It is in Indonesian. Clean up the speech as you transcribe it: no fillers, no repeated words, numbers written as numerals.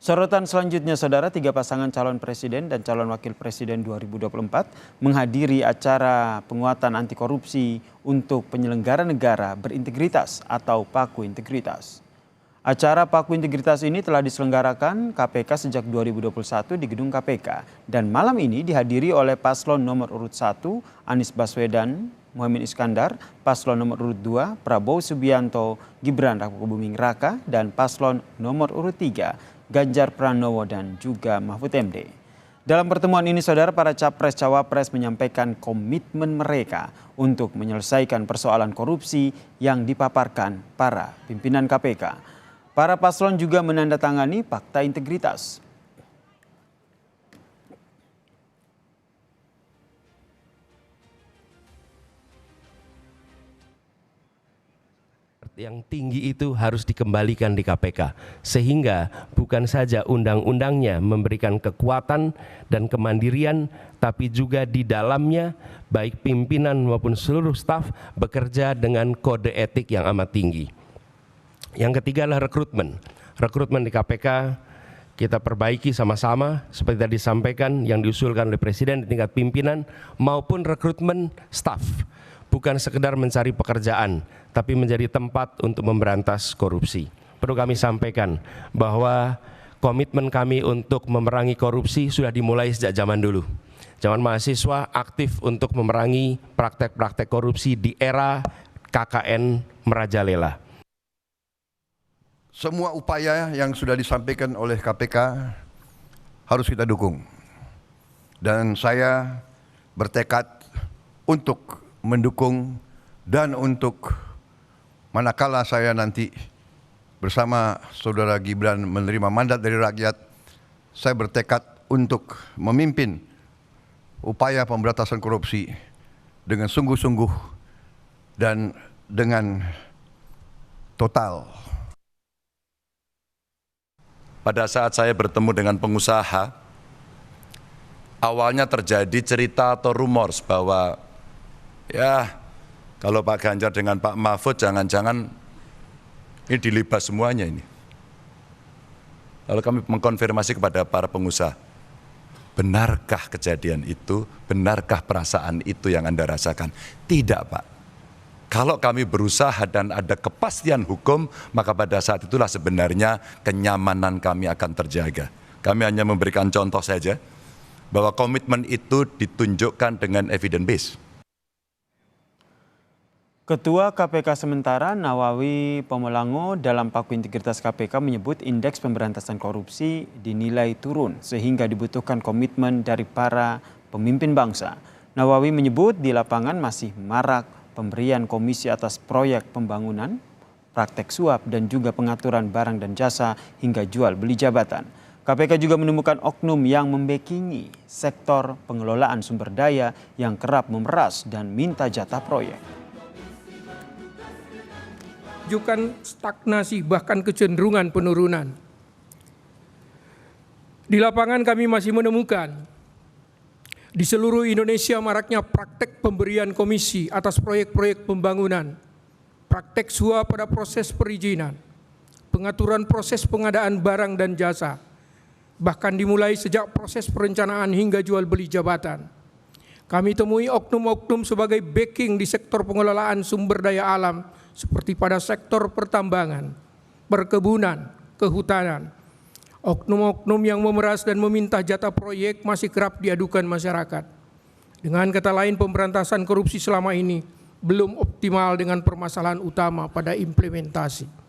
Sorotan selanjutnya, Saudara, 3 pasangan calon presiden dan calon wakil presiden 2024 menghadiri acara penguatan anti korupsi untuk penyelenggara negara berintegritas atau Paku Integritas. Acara Paku Integritas ini telah diselenggarakan KPK sejak 2021 di gedung KPK dan malam ini dihadiri oleh paslon nomor urut 1 Anies Baswedan, Muhaimin Iskandar, paslon nomor urut 2 Prabowo Subianto, Gibran Rakabuming Raka, dan paslon nomor urut 3 Ganjar Pranowo dan juga Mahfud MD. Dalam pertemuan ini, Saudara, para capres-cawapres menyampaikan komitmen mereka untuk menyelesaikan persoalan korupsi yang dipaparkan para pimpinan KPK. Para paslon juga menandatangani Fakta Integritas. Yang tinggi itu harus dikembalikan di KPK, sehingga bukan saja undang-undangnya memberikan kekuatan dan kemandirian, tapi juga di dalamnya baik pimpinan maupun seluruh staf bekerja dengan kode etik yang amat tinggi. Yang ketiga adalah rekrutmen. Rekrutmen di KPK kita perbaiki sama-sama seperti tadi disampaikan yang diusulkan oleh Presiden di tingkat pimpinan maupun rekrutmen staf. Bukan sekedar mencari pekerjaan, tapi menjadi tempat untuk memberantas korupsi. Perlu kami sampaikan bahwa komitmen kami untuk memerangi korupsi sudah dimulai sejak zaman dulu. Zaman mahasiswa aktif untuk memerangi praktek-praktek korupsi di era KKN merajalela. Semua upaya yang sudah disampaikan oleh KPK harus kita dukung. Dan saya bertekad untuk mendukung dan untuk manakala saya nanti bersama Saudara Gibran menerima mandat dari rakyat, saya bertekad untuk memimpin upaya pemberantasan korupsi dengan sungguh-sungguh dan dengan total. Pada saat saya bertemu dengan pengusaha, awalnya terjadi cerita atau rumors bahwa ya kalau Pak Ganjar dengan Pak Mahfud jangan-jangan ini dilibas semuanya ini. Lalu kami mengkonfirmasi kepada para pengusaha, benarkah kejadian itu, benarkah perasaan itu yang Anda rasakan? Tidak, Pak. Kalau kami berusaha dan ada kepastian hukum, maka pada saat itulah sebenarnya kenyamanan kami akan terjaga. Kami hanya memberikan contoh saja bahwa komitmen itu ditunjukkan dengan evidence base. Ketua KPK sementara Nawawi Pomolango dalam Paku Integritas KPK menyebut indeks pemberantasan korupsi dinilai turun sehingga dibutuhkan komitmen dari para pemimpin bangsa. Nawawi menyebut di lapangan masih marak pemberian komisi atas proyek pembangunan, praktek suap dan juga pengaturan barang dan jasa hingga jual beli jabatan. KPK juga menemukan oknum yang membekingi sektor pengelolaan sumber daya yang kerap memeras dan minta jatah proyek. Menunjukkan stagnasi bahkan kecenderungan penurunan. Di lapangan kami masih menemukan di seluruh Indonesia maraknya praktek pemberian komisi atas proyek-proyek pembangunan, praktek suap pada proses perizinan, pengaturan proses pengadaan barang dan jasa, bahkan dimulai sejak proses perencanaan hingga jual beli jabatan. Kami temui oknum-oknum sebagai backing di sektor pengelolaan sumber daya alam seperti pada sektor pertambangan, perkebunan, kehutanan. Oknum-oknum yang memeras dan meminta jatah proyek masih kerap diadukan masyarakat. Dengan kata lain, pemberantasan korupsi selama ini belum optimal dengan permasalahan utama pada implementasi.